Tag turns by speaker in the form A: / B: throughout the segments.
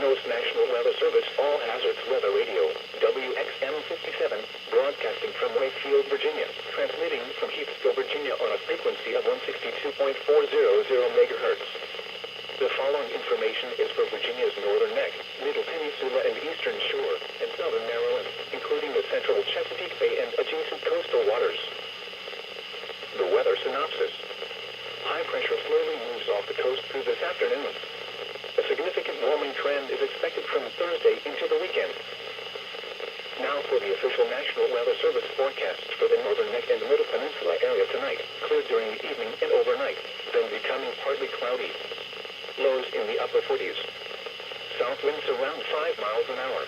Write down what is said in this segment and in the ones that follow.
A: Coast National Weather Service All Hazards Weather Radio, WXM57, broadcasting from Wakefield, Virginia, transmitting from Heathsville, Virginia on a frequency of 162.400 MHz. The following information is for Virginia's northern neck, middle peninsula and eastern shore, and southern Maryland, including the central Chesapeake Bay and adjacent coastal waters. The weather synopsis. High pressure slowly moves off the coast through this afternoon. A significant warming trend is expected from Thursday into the weekend. Now for the official National Weather Service forecast for the northern neck and middle peninsula area tonight. Clear during the evening and overnight, then becoming partly cloudy. Lows in the upper 40s. South winds around 5 miles an hour.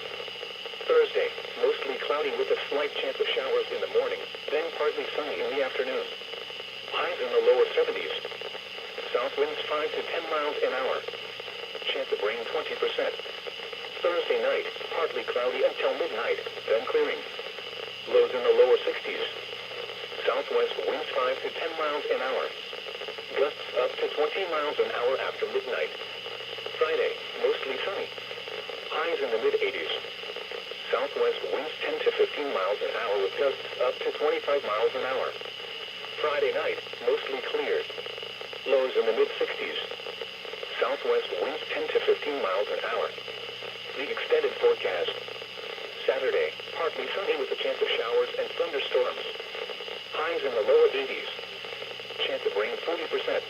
A: Thursday, mostly cloudy with a slight chance of showers in the morning, then partly sunny in the afternoon. Highs in the lower 70s. South winds 5 to 10 miles an hour. Chance of rain 20%. Thursday night, partly cloudy until midnight, then clearing. Lows in the lower 60s. Southwest winds 5 to 10 miles an hour. Gusts up to 20 miles an hour after midnight. Friday, mostly sunny. Highs in the mid-80s. Southwest winds 10 to 15 miles an hour with gusts up to 25 miles an hour. Friday night, mostly clear. Lows in the mid-60s. Southwest winds 10 to 15 miles an hour. The extended forecast. Saturday, partly sunny with a chance of showers and thunderstorms. Highs in the lower 80s. Chance of rain 40%.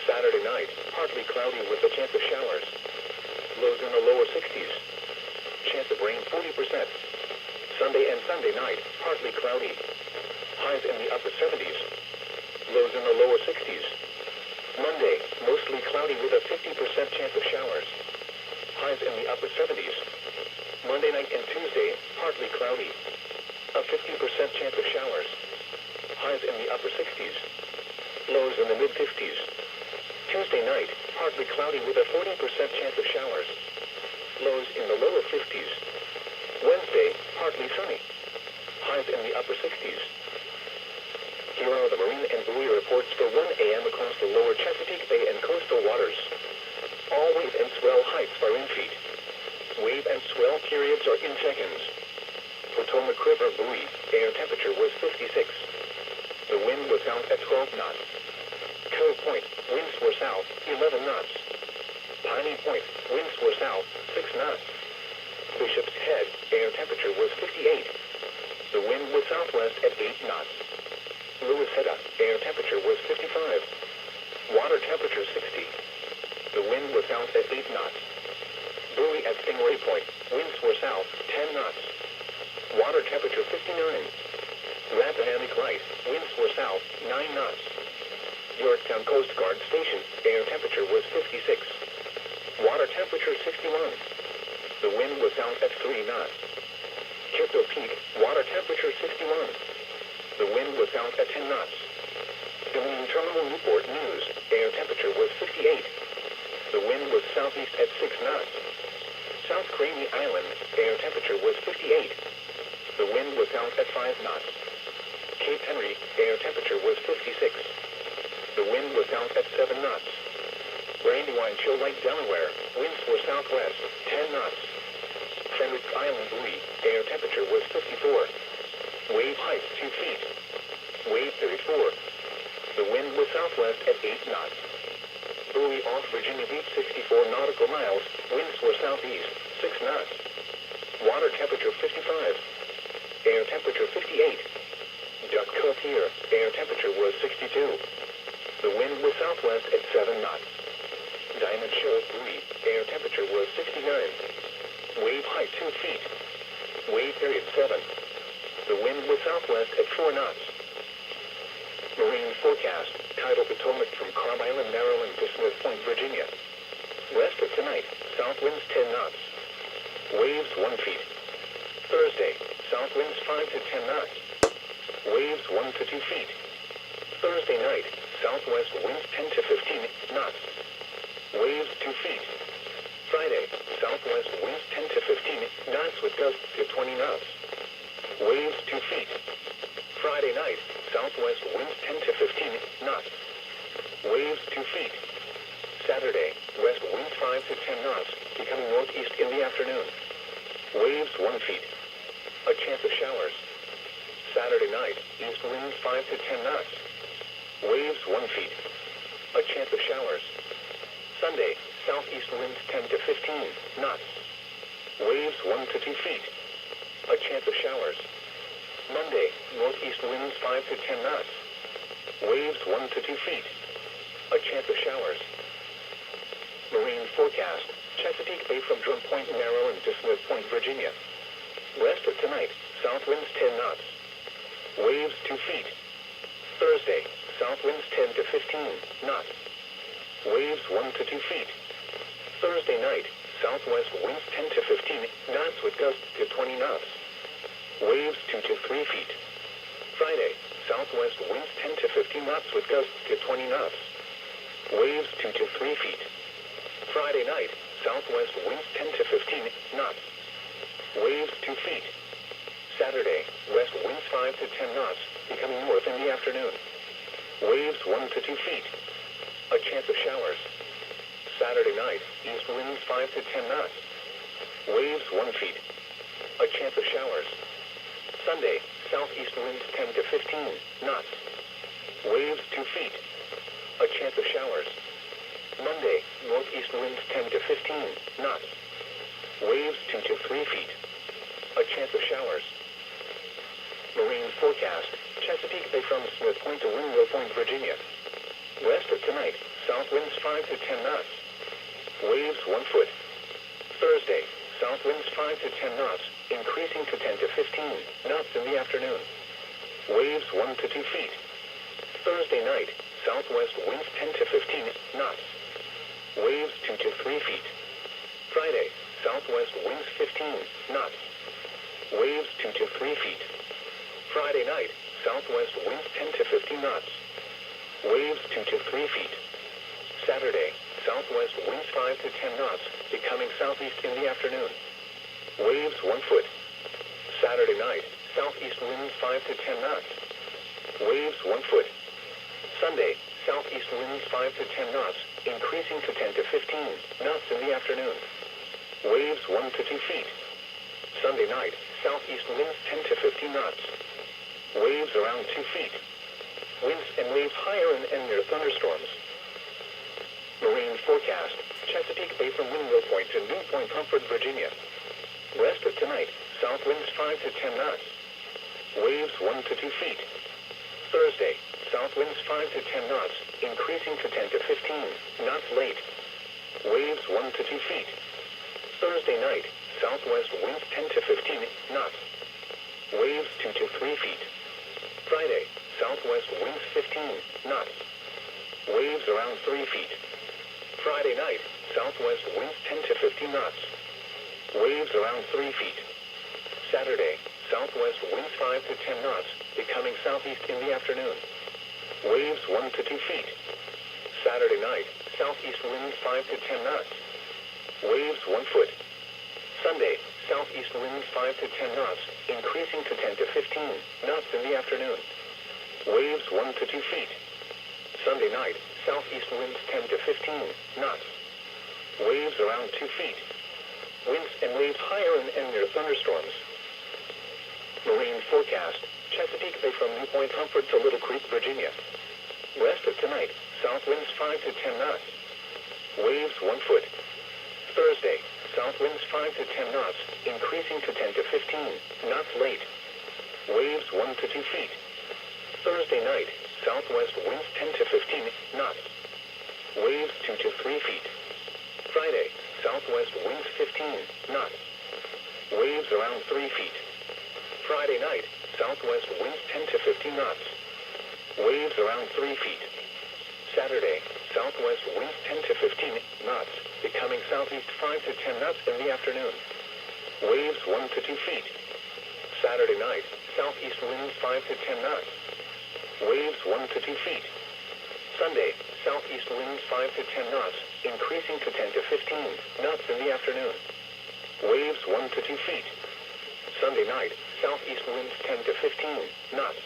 A: Saturday night, partly cloudy with a chance of showers. Lows in the lower 60s. Chance of rain 40%. Sunday and Sunday night, partly cloudy. Highs in the upper 70s. Lows in the lower 60s. Monday, mostly cloudy with a 50% chance of showers. Highs in the upper 70s. Monday night and Tuesday, partly cloudy. A 50% chance of showers. Highs in the upper 60s. Lows in the mid-50s. Tuesday night, partly cloudy with a 40% chance of showers. Lows in the lower 50s. Wednesday, partly sunny. Highs in the upper 60s. Here are the marine and buoy reports for 1 a.m. across the lower Chesapeake Bay and coastal waters. All wave and swell heights are in feet. Wave and swell periods are in seconds. Potomac River buoy, air temperature was 56. The wind was out at 12 knots. Cove Point, winds were south, 11 knots. Piney Point, winds were south, 6 knots. Bishop's Head, air temperature was 58. The wind was southwest at 8 knots. Louisetta, air temperature was 55. Water temperature 60. The wind was south at 8 knots. Buoy at Stingray Point, winds were south, 10 knots. Water temperature 59. Rappahannock Light, winds were south, 9 knots. Georgetown Coast Guard Station, air temperature was 56. Water temperature 61. The wind was south at 3 knots. Chesapeake, water temperature 61. The wind was south at 10 knots. Marine Terminal Newport News, air temperature was 58. The wind was southeast at 6 knots. South Craney Island, air temperature was 58. The wind was south at 5 knots. Cape Henry, air temperature was 56. The wind was south at 7 knots. Brandywine Shoal Lake, Delaware, winds were southwest, 10 knots. Fenwick Island buoy, air temperature was 54. Wave height 2 feet. Wave 34. The wind was southwest at 8 knots. Buoy off Virginia Beach 64 nautical miles. Winds were southeast, 6 knots. Water temperature 55. Air temperature 58. Duck Cove Pier, air temperature was 62. The wind was southwest at 7 knots. Diamond Shoal buoy, air temperature was 69. Wave height 2 feet. Wave period 7. The wind was southwest at 4 knots. Marine forecast, Tidal Potomac from Cobb Island, Maryland to Smith Point, Virginia. Rest of tonight, south winds 10 knots. Waves 1 feet. Thursday, south winds 5 to 10 knots. Waves 1 to 2 feet. Thursday night, southwest winds 10 to 15 knots. Waves 2 feet. Friday, southwest winds 10 to 15 knots with gusts to 20 knots. Waves 2 feet. Friday night, southwest winds 10 to 15 knots. Waves 2 feet. Saturday, west winds 5 to 10 knots, becoming northeast Saturday night, east winds 5 to 10 knots. Waves 1 feet. A chance of showers. Sunday, southeast winds 10 to 15 knots. Waves 1 to 2 feet. A chance of showers. Monday, northeast winds 5 to 10 knots. Waves 1 to 2 feet. A chance of showers. Marine forecast. Chesapeake Bay from Drum Point narrow into Smith Point, Virginia. Rest of tonight, south winds 10 knots. Waves 2 feet. Thursday, south winds 10 to 15 knots. Waves 1 to 2 feet. Thursday night, southwest winds 10 to 15 knots with gusts to 20 knots. Waves 2 to 3 feet. Friday, southwest winds 10 to 15 knots with gusts to 20 knots. Waves 2 to 3 feet. Friday night, southwest winds 10 to 15 knots. Waves 2 feet. Saturday, west winds 5 to 10 knots, becoming north in the afternoon. Waves 1 to 2 feet. A chance of showers. Saturday night, east winds 5 to 10 knots. Waves 1 feet. A chance of showers. Sunday, southeast winds 10 to 15 knots. Waves 2 feet. A chance of showers. Monday, northeast winds 10 to 15 knots. Waves 2 to 3 feet. A chance of showers. Marine forecast. Chesapeake Bay from Smith Point to Windmill Point, Virginia. Rest of tonight, south winds 5 to 10 knots. Waves 1 foot. Thursday, south winds 5 to 10 knots, increasing to 10 to 15 knots in the afternoon. Waves 1 to 2 feet. Thursday night, southwest winds 10 to 15 knots. Waves 2 to 3 feet. Friday, southwest winds 15 knots. Waves 2 to 3 feet. Friday night, southwest winds 10 to 15 knots. Waves 2 to 3 feet. Saturday, southwest winds 5 to 10 knots, becoming southeast in the afternoon. Waves 1 foot. Saturday night, southeast winds 5 to 10 knots. Waves 1 foot. Sunday, southeast winds 5 to 10 knots, increasing to 10 to 15 knots in the afternoon. Waves 1 to 2 feet. Sunday night, southeast winds 10 to 15 knots. Waves around 2 feet. Winds and waves higher and near thunderstorms. Marine forecast. Chesapeake Bay from Windmill Point to NewPoint, Comfort, Virginia. Rest of tonight, south winds 5 to 10 knots. Waves 1 to 2 feet. Thursday, south winds 5 to 10 knots, increasing to 10 to 15 knots late. Waves 1 to 2 feet. Thursday night, southwest winds 10 to 15 knots. Waves 2 to 3 feet. Friday, southwest winds 15 knots. Waves around 3 feet. Friday night, southwest winds 10 to 15 knots. Waves around 3 feet. Saturday, southwest winds 5 to 10 knots, becoming southeast in the afternoon. Waves 1 to 2 feet. Saturday night, southeast winds 5 to 10 knots. Waves 1 foot. Sunday, southeast winds 5 to 10 knots, increasing to 10 to 15 knots in the afternoon. Waves 1 to 2 feet. Sunday night, southeast winds 10 to 15 knots. Waves around 2 feet. Winds and waves higher and near thunderstorms. Marine forecast. Chesapeake Bay from NewPoint, Comfort to Little Creek, Virginia. Rest of tonight, south winds 5 to 10 knots. Waves 1 foot. Thursday, south winds 5 to 10 knots, increasing to 10 to 15 knots late. Waves 1 to 2 feet. Thursday night, southwest winds 10 to 15 knots. Waves 2 to 3 feet. Friday, southwest winds 15 knots. Waves around 3 feet. Friday night, southwest winds 10 to 15 knots. Waves around 3 feet. Saturday, southwest winds 10 to 15 knots, becoming southeast 5 to 10 knots in the afternoon. Waves 1 to 2 feet. Saturday night, southeast winds 5 to 10 knots. Waves 1 to 2 feet. Sunday, southeast winds 5 to 10 knots, increasing to 10 to 15 knots in the afternoon. Waves 1 to 2 feet. Sunday night, southeast winds 10 to 15 knots.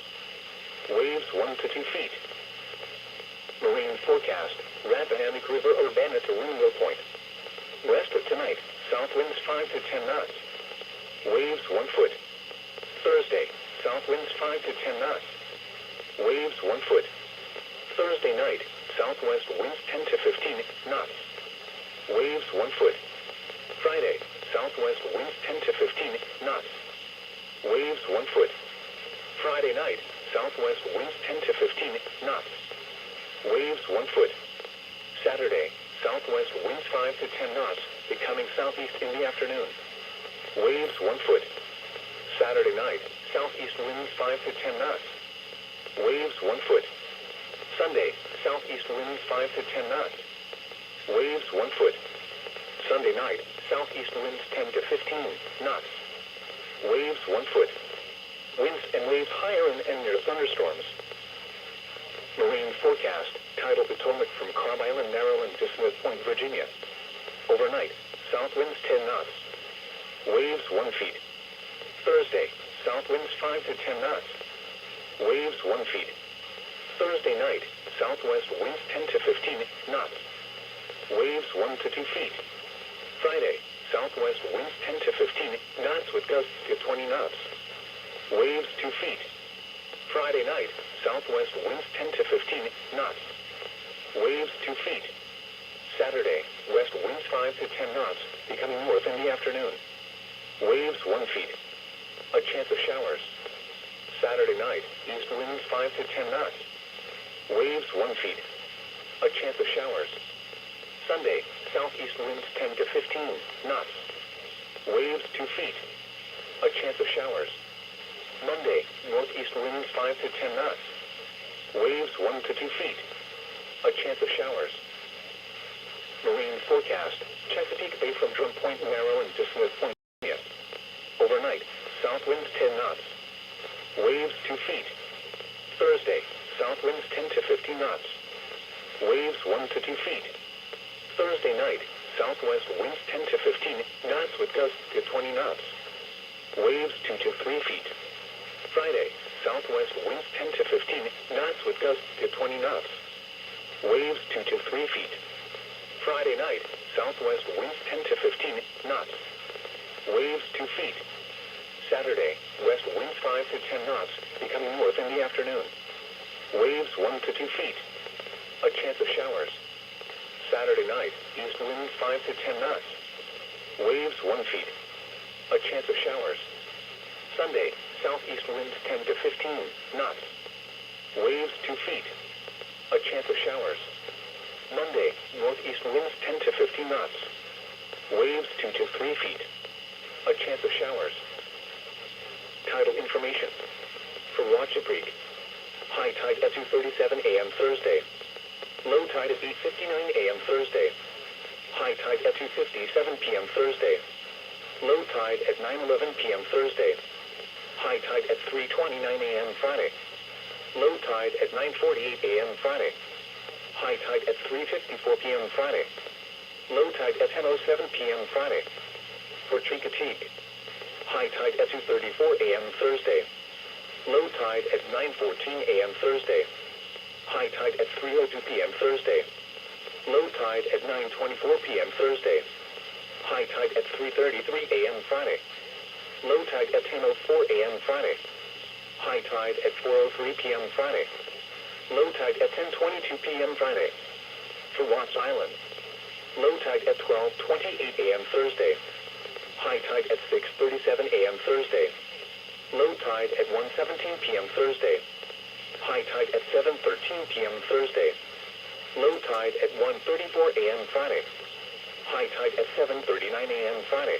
A: Waves 1 to 2 feet. Marine forecast. Rappahannock River, Urbana to Windmill Point. Rest of tonight, south winds 5 to 10 knots. Waves 1 foot. Thursday, south winds 5 to 10 knots. Waves 1 foot. Thursday night, southwest winds 10 to 15 knots. Waves 1 foot. Friday, southwest winds 10 to 15 knots. Waves 1 foot. Friday night, southwest winds 10 to 15 knots. Waves 1 foot. Saturday, southwest winds 5 to 10 knots, becoming southeast in the afternoon. Waves 1 foot. Saturday night, southeast winds 5 to 10 knots. Waves 1 foot. Sunday, southeast winds 5 to 10 knots. Waves 1 foot. Sunday night, southeast winds 10 to 15 knots. Waves 1 foot. Winds and waves higher and near thunderstorms. Marine forecast, tidal Potomac from Cobb Island, Maryland to Smith Point, Virginia. Overnight, south winds 10 knots. Waves 1 feet. Thursday, south winds 5 to 10 knots. Waves 1 feet. Thursday night, southwest winds 10 to 15 knots. Waves 1 to 2 feet. Friday, southwest winds 10 to 15 knots with gusts to 20 knots. Waves 2 feet. Friday night, southwest winds 10 to 15 knots. Waves 2 feet. Saturday, west winds 5 to 10 knots, becoming north in the afternoon. Waves 1 feet. A chance of showers. Saturday night, east winds 5 to 10 knots. Waves 1 feet. A chance of showers. Sunday, southeast winds 10 to 15 knots. Waves 2 feet. A chance of showers. Monday, northeast winds 5 to 10 knots. Waves 1 to 2 feet. A chance of showers. Marine forecast, Chesapeake Bay from Drum Point, Maryland to Smith Point, Virginia. Overnight, south winds 10 knots. Waves 2 feet. Thursday, south winds 10 to 15 knots. Waves 1 to 2 feet. Thursday night, southwest winds 10 to 15 knots with gusts to 20 knots. Waves 2 to 3 feet. Friday, southwest winds 10 to 15 knots with gusts to 20 knots. Waves 2 to 3 feet. Friday night, southwest winds 10 to 15 knots. Waves 2 feet. Saturday, west winds 5 to 10 knots, becoming north in the afternoon. Waves 1 to 2 feet. A chance of showers. Saturday night, east winds 5 to 10 knots. Waves 1 feet. A chance of showers. Sunday, southeast winds 10 to 15 knots. Waves 2 feet. A chance of showers. Monday, northeast winds 10 to 15 knots. Waves 2 to 3 feet. A chance of showers. Tidal information. For Chesapeake. High tide at 2:37 a.m. Thursday. Low tide at 8:59 a.m. Thursday. High tide at 2:57 p.m. Thursday. Low tide at 9:11 p.m. Thursday. High tide at 3:29 a.m. Friday. Low tide at 9:48 a.m. Friday. High tide at 3:54 p.m. Friday. Low tide at 10:07 p.m. Friday. For Chesapeake. High tide at 2:34 a.m. Thursday. Low tide at 9:14 a.m. Thursday. High tide at 3:02 p.m. Thursday. Low tide at 9:24 p.m. Thursday. High tide at 3:33 a.m. Friday. Low tide at 10:04 a.m. Friday. High tide at 4:03 p.m. Friday. Low tide at 10:22 p.m. Friday. For Watts Island. Low tide at 12:28 a.m. Thursday. High tide at 6:37 a.m. Thursday. Low tide at 1:17 p.m. Thursday. High tide at 7:13 p.m. Thursday. Low tide at 1:34 a.m. Friday. High tide at 7:39 a.m. Friday.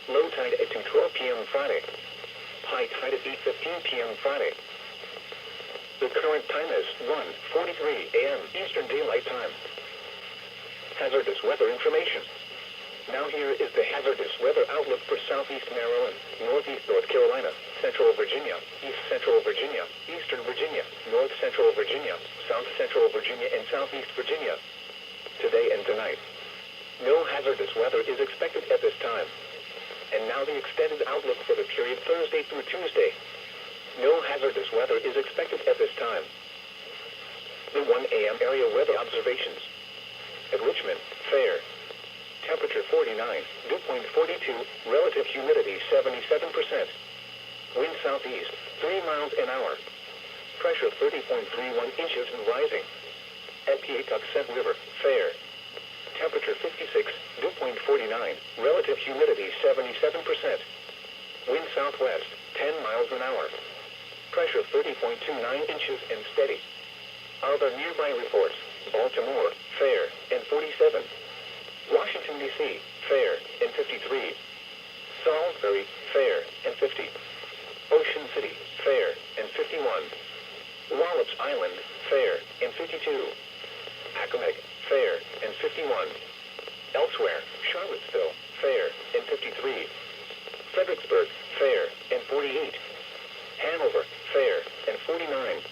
A: Low tide at 2:12 p.m. Friday. High tide at 8:15 p.m. Friday. The current time is 1:43 a.m. Eastern Daylight Time. Hazardous weather information. Now here is the hazardous weather outlook for southeast Maryland, northeast North Carolina, central Virginia, east central Virginia, eastern Virginia, north central Virginia, south central Virginia, and southeast Virginia. Today and tonight. No hazardous weather is expected at this time. And now the extended outlook for the period Thursday through Tuesday. No hazardous weather is expected at this time. The 1 a.m. area weather observations. At Richmond, fair. Temperature 49, dew point 42, relative humidity 77%. Wind southeast, 3 miles an hour. Pressure 30.31 inches and rising. At Patuxent River, fair. Temperature 56, dew point 49, relative humidity 77%. Wind southwest, 10 miles an hour. Pressure 30.29 inches and steady. Other nearby reports: Baltimore, fair, and 47. Washington, D.C., fair, and 53. Salisbury, fair, and 50. Ocean City, fair, and 51. Wallops Island, fair, and 52. Accomack, fair, and 51. Elsewhere, Charlottesville, fair, and 53. Fredericksburg, fair, and 48. Hanover, fair, and 49.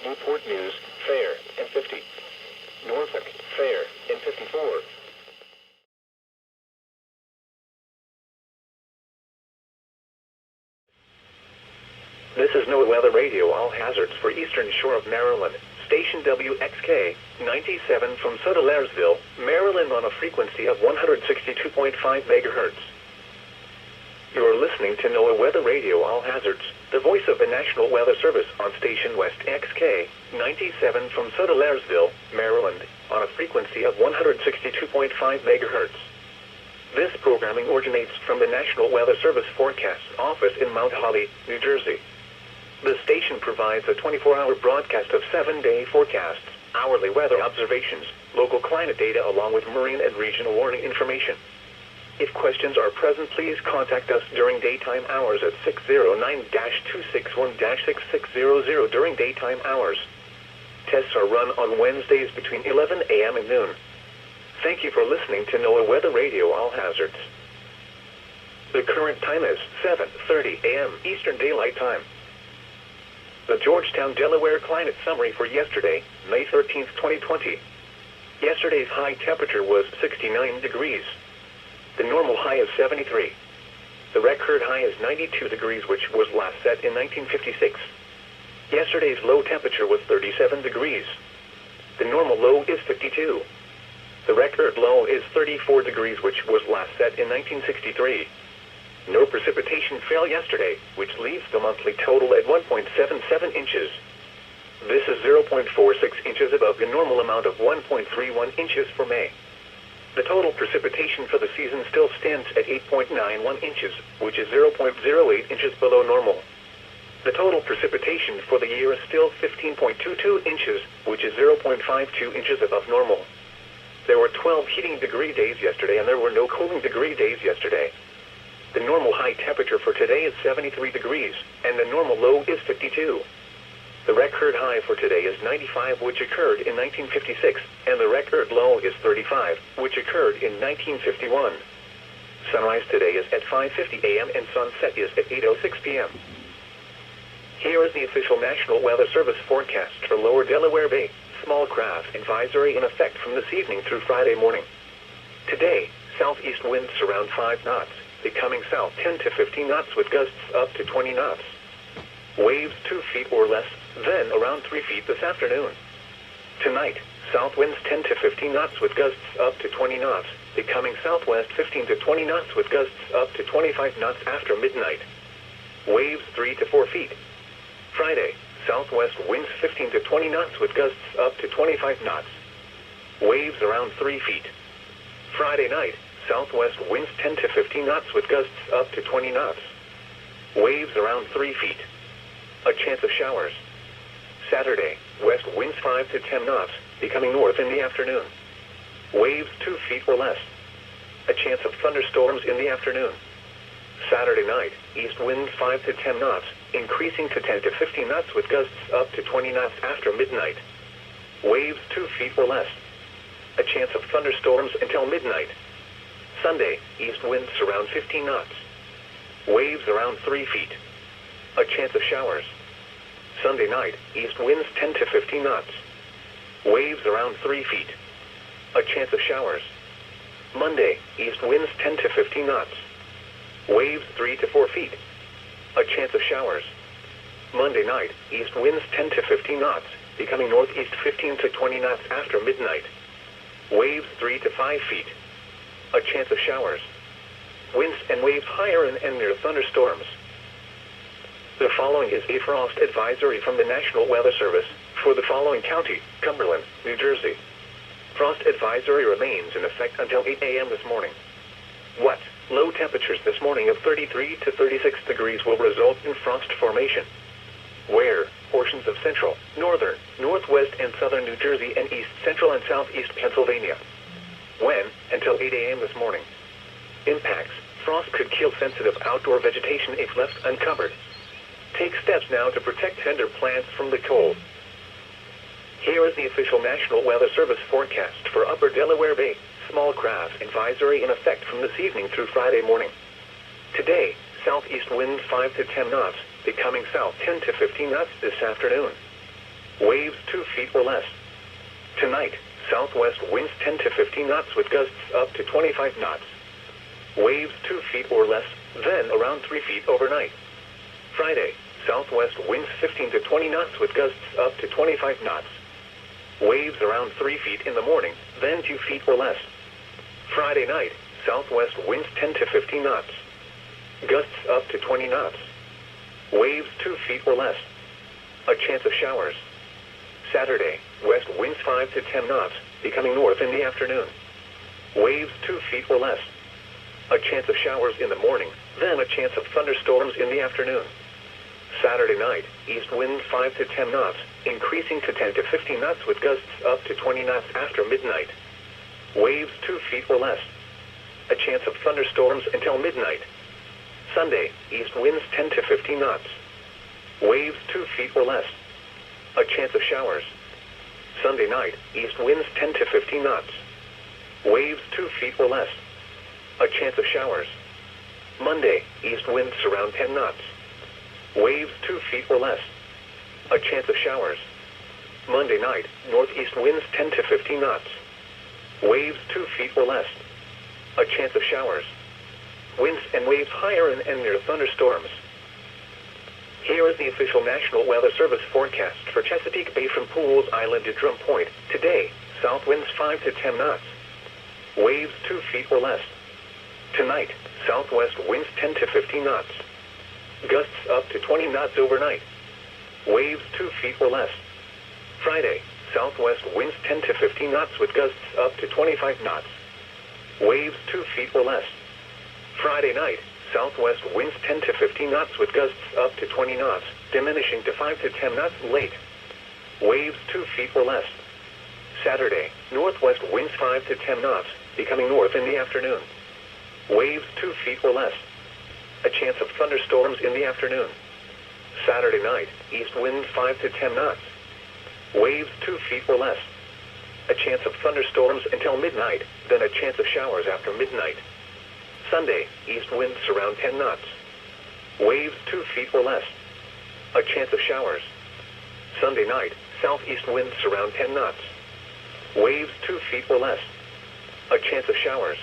A: Newport News, fair, and 50. Norfolk, fair, and 54. This is NOAA Weather Radio, all hazards for eastern shore of Maryland. Station WXK97 from Sodalairesville, Maryland on a frequency of 162.5 megahertz. You are listening to NOAA Weather Radio, all hazards, the voice of the National Weather Service on station West XK97 from Sodalairesville, Maryland, on a frequency of 162.5 megahertz. This programming originates from the National Weather Service Forecast Office in Mount Holly, New Jersey. The station provides a 24-hour broadcast of 7-day forecasts, hourly weather observations, local climate data along with marine and regional warning information. If questions are present, please contact us during daytime hours at 609-261-6600 during daytime hours. Tests are run on Wednesdays between 11 a.m. and noon. Thank you for listening to NOAA Weather Radio, all hazards. The current time is 7:30 a.m. Eastern Daylight Time. The Georgetown, Delaware climate summary for yesterday, May 13, 2020. Yesterday's high temperature was 69 degrees. The normal high is 73. The record high is 92 degrees, which was last set in 1956. Yesterday's low temperature was 37 degrees. The normal low is 52. The record low is 34 degrees, which was last set in 1963. No precipitation fell yesterday, which leaves the monthly total at 1.77 inches. This is 0.46 inches above the normal amount of 1.31 inches for May. The total precipitation for the season still stands at 8.91 inches, which is 0.08 inches below normal. The total precipitation for the year is still 15.22 inches, which is 0.52 inches above normal. There were 12 heating degree days yesterday, and there were no cooling degree days yesterday. The normal high temperature for today is 73 degrees, and the normal low is 52. The record high for today is 95, which occurred in 1956, and the record low is 35, which occurred in 1951. Sunrise today is at 5:50 a.m. and sunset is at 8:06 p.m. Here is the official National Weather Service forecast for Lower Delaware Bay. Small craft advisory in effect from this evening through Friday morning. Today, southeast winds around 5 knots, becoming south 10 to 15 knots with gusts up to 20 knots. Waves 2 feet or less, then around 3 feet this afternoon. Tonight, south winds 10 to 15 knots with gusts up to 20 knots, becoming southwest 15 to 20 knots with gusts up to 25 knots after midnight. Waves 3 to 4 feet. Friday, southwest winds 15 to 20 knots with gusts up to 25 knots. Waves around 3 feet. Friday night, southwest winds 10 to 15 knots with gusts up to 20 knots. Waves around 3 feet. A chance of showers. Saturday, west winds 5 to 10 knots, becoming north in the afternoon. Waves 2 feet or less. A chance of thunderstorms in the afternoon. Saturday night, east winds 5 to 10 knots, increasing to 10 to 15 knots with gusts up to 20 knots after midnight. Waves 2 feet or less. A chance of thunderstorms until midnight. Sunday, east winds around 15 knots. Waves around 3 feet. A chance of showers. Sunday night, east winds 10 to 15 knots. Waves around 3 feet. A chance of showers. Monday, east winds 10 to 15 knots. Waves 3 to 4 feet. A chance of showers. Monday night, east winds 10 to 15 knots, becoming northeast 15 to 20 knots after midnight. Waves 3 to 5 feet. A chance of showers. Winds and waves higher and near thunderstorms. The following is a frost advisory from the National Weather Service for the following county: Cumberland, New Jersey. Frost advisory remains in effect until 8 a.m. this morning. What? Low temperatures this morning of 33 to 36 degrees will result in frost formation. Where? Portions of central, northern, northwest and southern New Jersey and east central and southeast Pennsylvania. When? Until 8 a.m. this morning. Impacts: frost could kill sensitive outdoor vegetation if left uncovered. Take steps now to protect tender plants from the cold. Here is the official National Weather Service forecast for Upper Delaware Bay. Small craft advisory in effect from this evening through Friday morning. Today, southeast winds 5 to 10 knots, becoming south 10 to 15 knots this afternoon. Waves 2 feet or less. Tonight, southwest winds 10 to 15 knots with gusts up to 25 knots. Waves 2 feet or less, then around 3 feet overnight. Friday, southwest winds 15 to 20 knots with gusts up to 25 knots. Waves around 3 feet in the morning, then 2 feet or less. Friday night, southwest winds 10 to 15 knots. Gusts up to 20 knots. Waves 2 feet or less. A chance of showers. Saturday, west winds 5 to 10 knots, becoming north in the afternoon. Waves 2 feet or less. A chance of showers in the morning, then a chance of thunderstorms in the afternoon. Saturday night, east wind 5 to 10 knots, increasing to 10 to 15 knots with gusts up to 20 knots after midnight. Waves 2 feet or less. A chance of thunderstorms until midnight. Sunday, east winds 10 to 15 knots. Waves 2 feet or less. A chance of showers. Sunday night, east winds 10 to 15 knots. Waves 2 feet or less. A chance of showers. Monday, east winds around 10 knots. Waves 2 feet or less. A chance of showers. Monday night, northeast winds 10 to 15 knots. Waves 2 feet or less. A chance of showers. Winds and waves higher and near thunderstorms. Here is the official National Weather Service forecast for Chesapeake Bay from Pools Island to Drum Point. Today, south winds 5 to 10 knots. Waves 2 feet or less. Tonight, southwest winds 10 to 15 knots. Gusts up to 20 knots overnight. Waves 2 feet or less. Friday, southwest winds 10 to 15 knots with gusts up to 25 knots. Waves 2 feet or less. Friday night, southwest winds 10 to 15 knots with gusts up to 20 knots, diminishing to 5 to 10 knots late. Waves 2 feet or less. Saturday, northwest winds 5 to 10 knots, becoming north in the afternoon. Waves 2 feet or less. A chance of thunderstorms in the afternoon. Saturday night, east winds 5 to 10 knots. Waves 2 feet or less. A chance of thunderstorms until midnight, then a chance of showers after midnight. Sunday, east winds around 10 knots. Waves 2 feet or less. A chance of showers. Sunday night, southeast winds around 10 knots. Waves 2 feet or less. A chance of showers.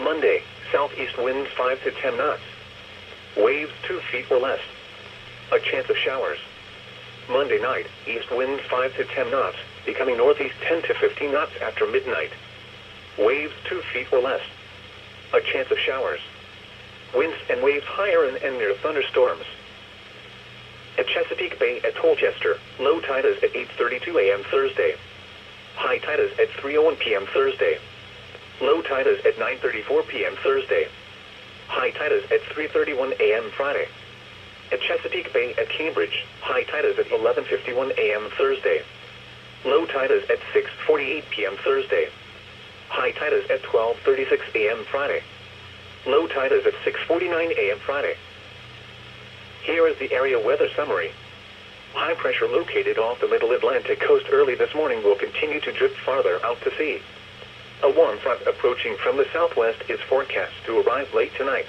A: Monday, southeast winds 5 to 10 knots. Waves 2 feet or less. A chance of showers. Monday night, east winds 5 to 10 knots, becoming northeast 10 to 15 knots after midnight. Waves 2 feet or less. A chance of showers. Winds and waves higher and near thunderstorms. At Chesapeake Bay at Colchester, low tide is at 8:32 a.m. Thursday. High tide is at 3:01 p.m. Thursday. Low tide is at 9:34 p.m. Thursday. High tide is at 3:31 a.m. Friday. At Chesapeake Bay at Cambridge, high tide is at 11:51 a.m. Thursday. Low tide is at 6:48 p.m. Thursday. High tide is at 12:36 a.m. Friday. Low tide is at 6:49 a.m. Friday. Here is the area weather summary. High pressure located off the middle Atlantic coast early this morning will continue to drift farther out to sea. A warm front approaching from the southwest is forecast to arrive late tonight.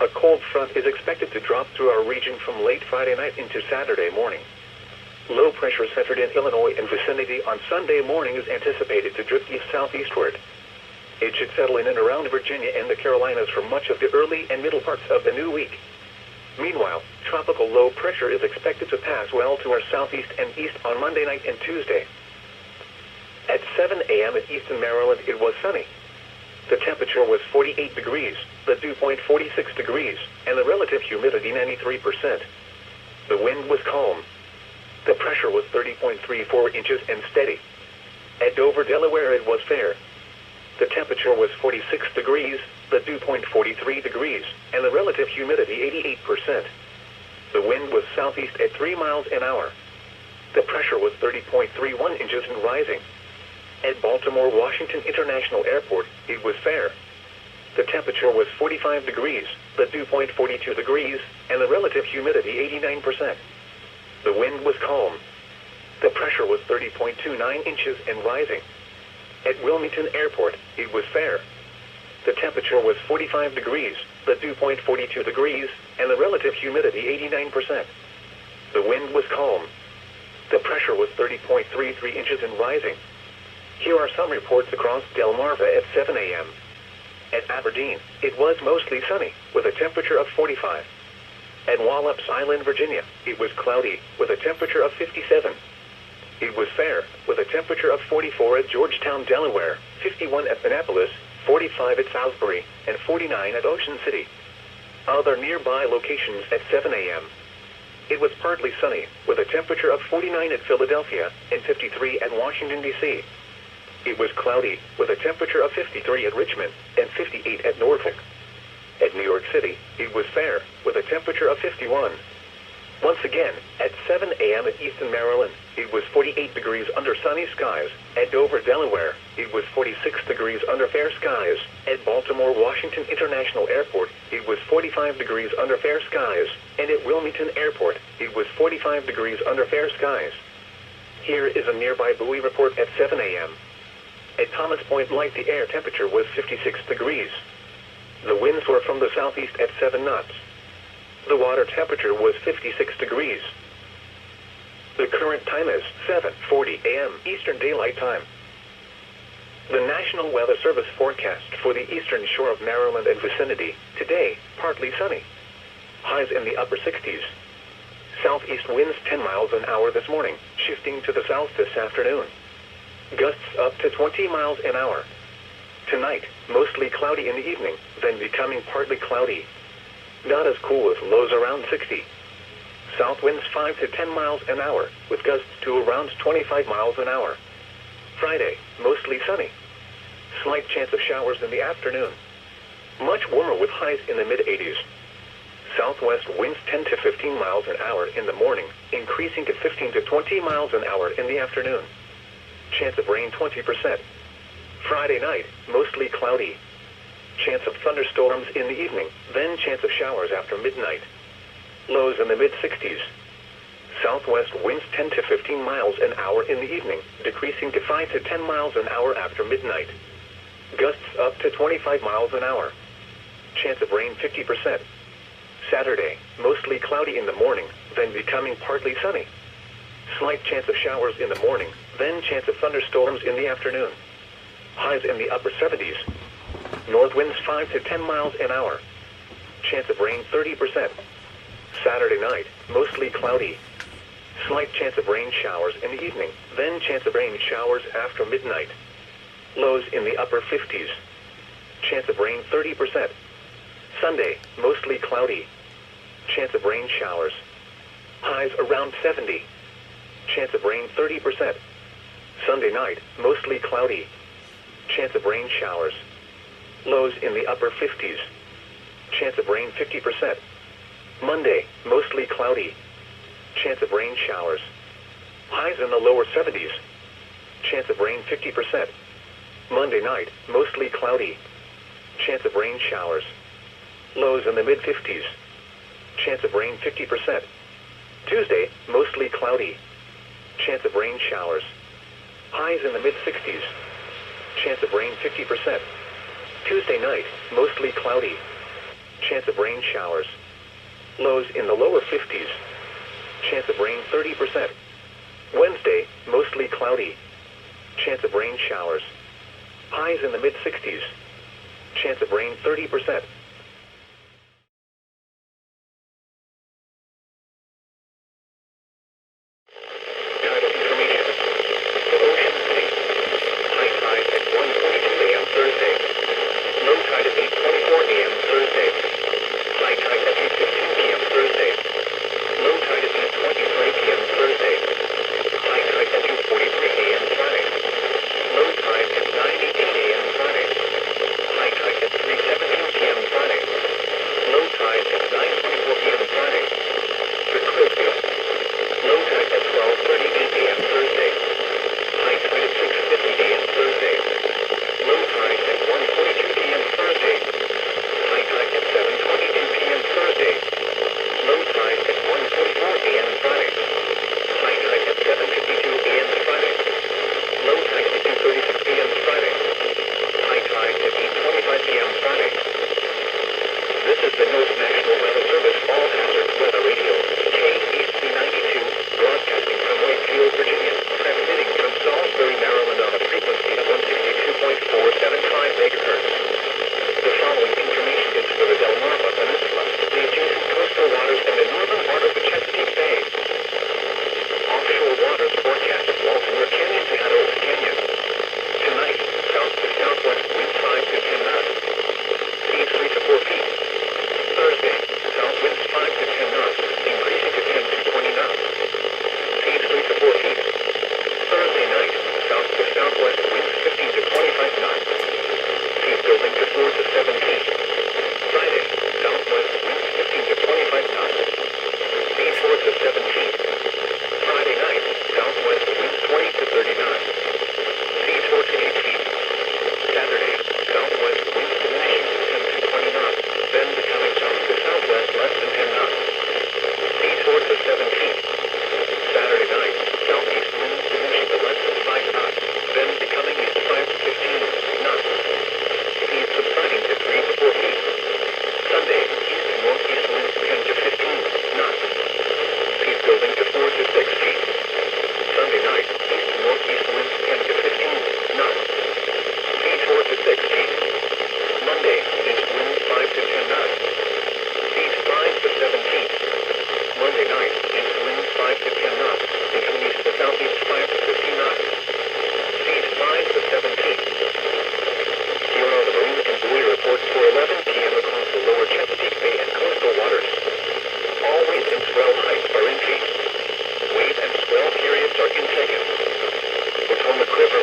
A: A cold front is expected to drop through our region from late Friday night into Saturday morning. Low pressure centered in Illinois and vicinity on Sunday morning is anticipated to drift east-southeastward. It should settle in and around Virginia and the Carolinas for much of the early and middle parts of the new week. Meanwhile, tropical low pressure is expected to pass well to our southeast and east on Monday night and Tuesday. At 7 a.m. at eastern Maryland, it was sunny. The temperature was 48 degrees, the dew point 46 degrees, and the relative humidity 93%. The wind was calm. The pressure was 30.34 inches and steady. At Dover, Delaware, it was fair. The temperature was 46 degrees, the dew point 43 degrees, and the relative humidity 88%. The wind was southeast at 3 miles an hour. The pressure was 30.31 inches and rising. At Baltimore Washington International Airport, it was fair. The temperature was 45 degrees, the dew point 42 degrees, and the relative humidity 89%. The wind was calm. The pressure was 30.29 inches and rising. At Wilmington Airport, it was fair. The temperature was 45 degrees, the dew point 42 degrees, and the relative humidity 89%. The wind was calm. The pressure was 30.33 inches and rising. Here are some reports across Delmarva at 7 a.m. At Aberdeen, it was mostly sunny, with a temperature of 45. At Wallops Island, Virginia, it was cloudy, with a temperature of 57. It was fair, with a temperature of 44 at Georgetown, Delaware, 51 at Annapolis, 45 at Salisbury, and 49 at Ocean City. Other nearby locations at 7 a.m. It was partly sunny, with a temperature of 49 at Philadelphia and 53 at Washington, D.C. It was cloudy, with a temperature of 53 at Richmond and 58 at Norfolk. At New York City, it was fair, with a temperature of 51. Once again, at 7 a.m. at Easton, Maryland, it was 48 degrees under sunny skies. At Dover, Delaware, it was 46 degrees under fair skies. At Baltimore Washington International Airport, it was 45 degrees under fair skies. And at Wilmington Airport, it was 45 degrees under fair skies. Here is a nearby buoy report at 7 a.m. At Thomas Point Light, the air temperature was 56 degrees. The winds were from the southeast at 7 knots. The water temperature was 56 degrees. The current time is 7:40 a.m. Eastern Daylight Time. The National Weather Service forecast for the eastern shore of Maryland and vicinity. Today, partly sunny. Highs in the upper 60s. Southeast winds 10 miles an hour this morning, shifting to the south this afternoon. Gusts up to 20 miles an hour. Tonight, mostly cloudy in the evening, then becoming partly cloudy. Not as cool as lows around 60. South winds 5 to 10 miles an hour, with gusts to around 25 miles an hour. Friday, mostly sunny. Slight chance of showers in the afternoon. Much warmer with highs in the mid-80s. Southwest winds 10 to 15 miles an hour in the morning, increasing to 15 to 20 miles an hour in the afternoon. Chance of rain 20%. Friday night, mostly cloudy. Chance of thunderstorms in the evening, then chance of showers after midnight. Lows in the mid-60s. Southwest winds 10 to 15 miles an hour in the evening, decreasing to 5 to 10 miles an hour after midnight. Gusts up to 25 miles an hour. Chance of rain 50%. Saturday, mostly cloudy in the morning, then becoming partly sunny. Slight chance of showers in the morning, then chance of thunderstorms in the afternoon. Highs in the upper 70s. North winds 5 to 10 miles an hour. Chance of rain 30%. Saturday night, mostly cloudy. Slight chance of rain showers in the evening, then chance of rain showers after midnight. Lows in the upper 50s. Chance of rain 30%. Sunday, mostly cloudy. Chance of rain showers. Highs around 70. Chance of rain 30%. Sunday night, mostly cloudy. Chance of rain showers. Lows in the upper 50s. Chance of rain 50%. Monday, mostly cloudy. Chance of rain showers. Highs in the lower 70s. Chance of rain 50%. Monday night, mostly cloudy. Chance of rain showers. Lows in the mid-50s. Chance of rain 50%. Tuesday, mostly cloudy. Chance of rain showers. Highs in the mid-60s. Chance of rain 50%. Tuesday night, mostly cloudy. Chance of rain showers. Lows in the lower 50s. Chance of rain 30%. Wednesday, mostly cloudy. Chance of rain showers. Highs in the mid-60s. Chance of rain 30%. Tidal information. For Ocean City. High tide at 1:42 a.m. Thursday. Low tide at 8:24 a.m. Thursday. High tide at 8:15 p.m. Thursday. Low tide at 4 to 17. Friday, southwest winds 15 to 25 knots. Speed 4 to 17. Friday night, southwest winds 20 to 30 knots. Speed 4 to 18. Saturday, southwest winds diminishing to 10 to 20 knots, then becoming south to southwest less than 10 knots. Speed 4 to 17. Saturday night, southeast winds diminishing to less than 5 knots, then becoming east 5 to 15 knots. Speed subsiding to 3 to 4 feet. Sunday, east to northeast winds 10 to 15 knots. Speed building to 4 to 6 feet. Sunday night, east to northeast winds 10 to 15 knots. Speed 4 to 6 feet. Monday, east winds 5 to 10 knots. Speed 5 to 17. Monday night, east winds 5 to 10 knots, becoming east to southeast 5 to 15 knots. Speed 5 to 17. Here are the marine and buoy reports for 11 p.m. across the lower Chesapeake Bay and coastal waters. All wave and swell heights are in feet. Wave and swell periods are in seconds. Potomac River